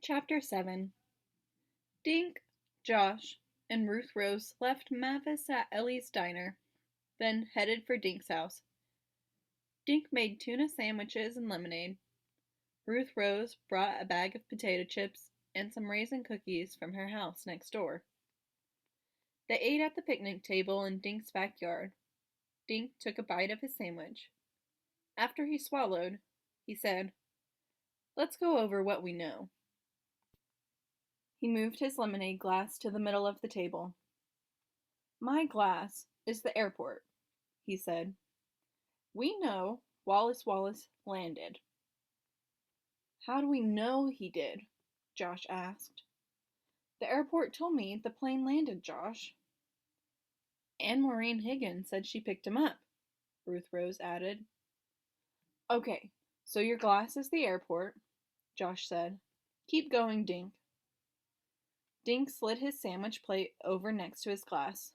Chapter 7. Dink, Josh, and Ruth Rose left Mavis at Ellie's diner, then headed for Dink's house. Dink made tuna sandwiches and lemonade. Ruth Rose brought a bag of potato chips and some raisin cookies from her house next door. They ate at the picnic table in Dink's backyard. Dink took a bite of his sandwich. After he swallowed, he said, "Let's go over what we know." He moved his lemonade glass to the middle of the table. "My glass is the airport," he said. "We know Wallace Wallace landed." "How do we know he did?" Josh asked. "The airport told me the plane landed, Josh." "And Maureen Higgins said she picked him up," Ruth Rose added. "Okay, so your glass is the airport," Josh said. "Keep going, Dink." Dink slid his sandwich plate over next to his glass.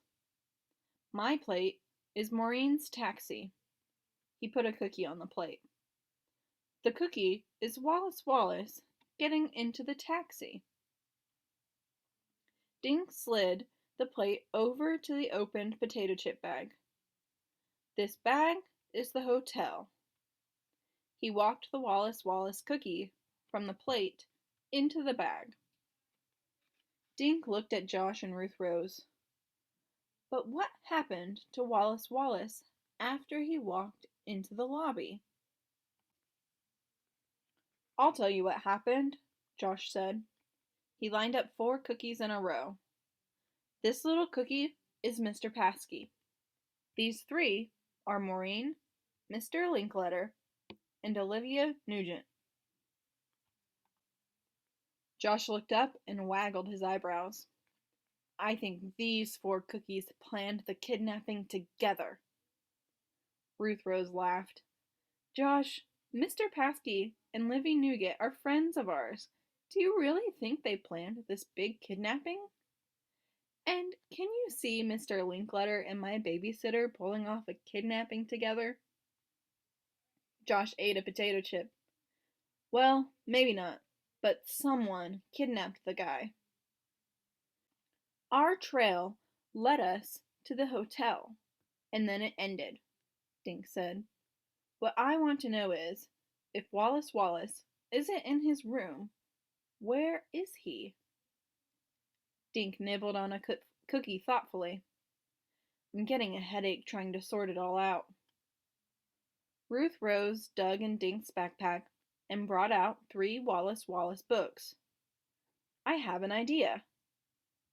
"My plate is Maureen's taxi." He put a cookie on the plate. "The cookie is Wallace Wallace getting into the taxi." Dink slid the plate over to the opened potato chip bag. "This bag is the hotel." He walked the Wallace Wallace cookie from the plate into the bag. Dink looked at Josh and Ruth Rose. But what happened to Wallace Wallace after he walked into the lobby? "I'll tell you what happened," Josh said. He lined up 4 cookies in a row. "This little cookie is Mr. Paskey. These 3 are Maureen, Mr. Linkletter, and Olivia Nugent." Josh looked up and waggled his eyebrows. "I think these 4 cookies planned the kidnapping together." Ruth Rose laughed. "Josh, Mr. Paskey and Livy Nougat are friends of ours. Do you really think they planned this big kidnapping? And can you see Mr. Linkletter and my babysitter pulling off a kidnapping together?" Josh ate a potato chip. "Well, maybe not, but someone kidnapped the guy." "Our trail led us to the hotel, and then it ended," Dink said. "What I want to know is, if Wallace Wallace isn't in his room, where is he?" Dink nibbled on a cookie thoughtfully. "I'm getting a headache trying to sort it all out." Ruth Rose dug in Dink's backpack and brought out 3 Wallace Wallace books. "I have an idea."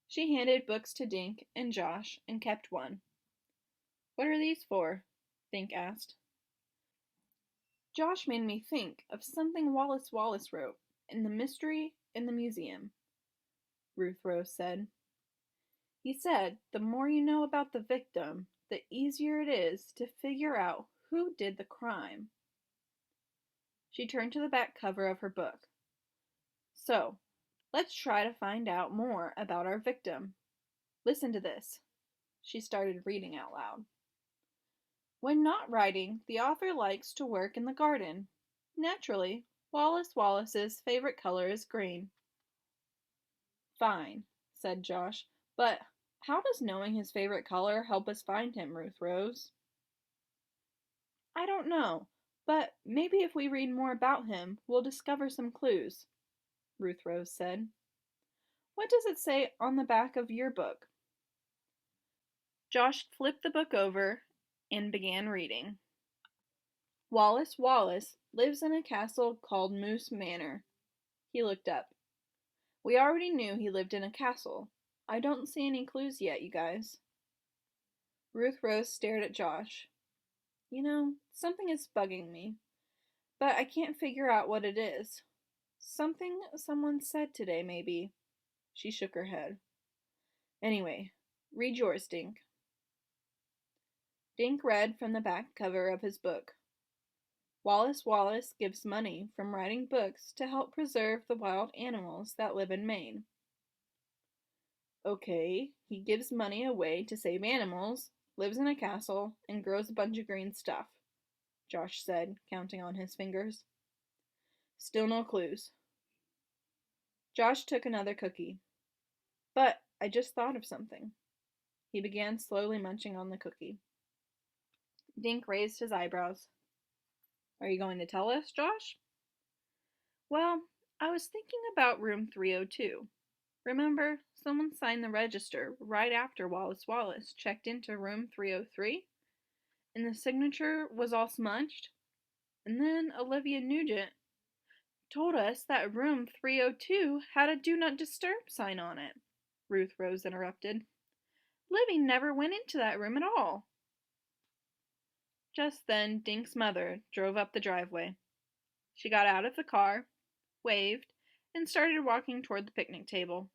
She handed books to Dink and Josh and kept one. "What are these for?" Dink asked. "Josh made me think of something Wallace Wallace wrote in The Mystery in the Museum," Ruth Rose said. "He said the more you know about the victim, the easier it is to figure out who did the crime." She turned to the back cover of her book. "So, let's try to find out more about our victim. Listen to this." She started reading out loud. "When not writing, the author likes to work in the garden. Naturally, Wallace Wallace's favorite color is green." "Fine," said Josh, "but how does knowing his favorite color help us find him, Ruth Rose?" "I don't know, but maybe if we read more about him, we'll discover some clues," Ruth Rose said. "What does it say on the back of your book?" Josh flipped the book over and began reading. "Wallace Wallace lives in a castle called Moose Manor." He looked up. "We already knew he lived in a castle. I don't see any clues yet, you guys." Ruth Rose stared at Josh. "You know, something is bugging me, but I can't figure out what it is. Something someone said today, maybe." She shook her head. "Anyway, read yours, Dink." Dink read from the back cover of his book. "Wallace Wallace gives money from writing books to help preserve the wild animals that live in Maine." "Okay, he gives money away to save animals, lives in a castle, and grows a bunch of green stuff," Josh said, counting on his fingers. "Still no clues." Josh took another cookie. But I just thought of something. He began slowly munching on the cookie. Dink raised his eyebrows. Are you going to tell us, Josh? Well, I was thinking about room 302. Remember, someone signed the register right after Wallace Wallace checked into room 303? And the signature was all smudged? And then Olivia Nugent told us that room 302 had a Do Not Disturb sign on it. Ruth Rose interrupted. Livy never went into that room at all. Just then Dink's mother drove up the driveway. She got out of the car, waved, and started walking toward the picnic table.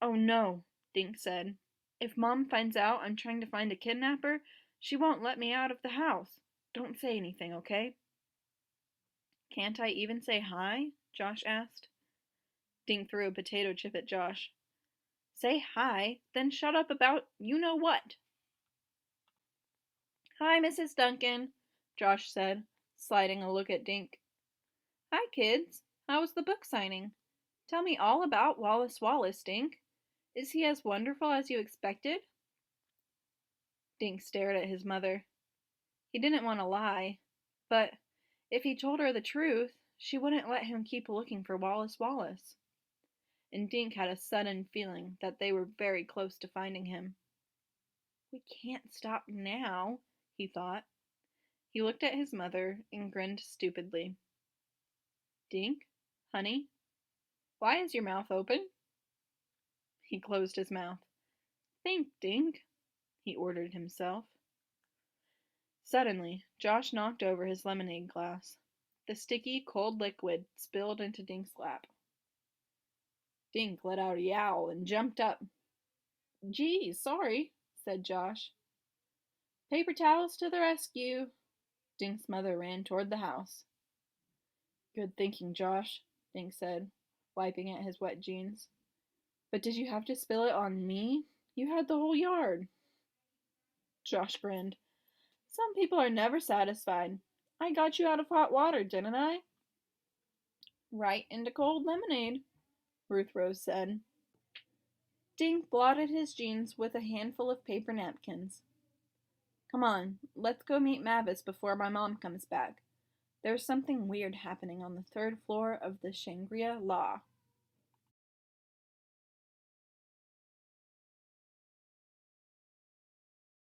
Oh no, Dink said. If Mom finds out I'm trying to find a kidnapper, she won't let me out of the house. Don't say anything, okay? Can't I even say hi? Josh asked. Dink threw a potato chip at Josh. Say hi, then shut up about you-know-what. Hi, Mrs. Duncan, Josh said, sliding a look at Dink. Hi, kids. How was the book signing? Tell me all about Wallace Wallace, Dink. Is he as wonderful as you expected? Dink stared at his mother. He didn't want to lie, but if he told her the truth, she wouldn't let him keep looking for Wallace Wallace. And Dink had a sudden feeling that they were very close to finding him. We can't stop now, he thought. He looked at his mother and grinned stupidly. Dink, honey, why is your mouth open? He closed his mouth. Think, Dink, he ordered himself. Suddenly, Josh knocked over his lemonade glass. The sticky, cold liquid spilled into Dink's lap. Dink let out a yowl and jumped up. Gee, sorry, said Josh. Paper towels to the rescue. Dink's mother ran toward the house. Good thinking, Josh, Dink said, wiping at his wet jeans. But did you have to spill it on me? You had the whole yard. Josh grinned. Some people are never satisfied. I got you out of hot water, didn't I? Right into cold lemonade, Ruth Rose said. Dink blotted his jeans with a handful of paper napkins. Come on, let's go meet Mavis before my mom comes back. There's something weird happening on the third floor of the Shangri-La.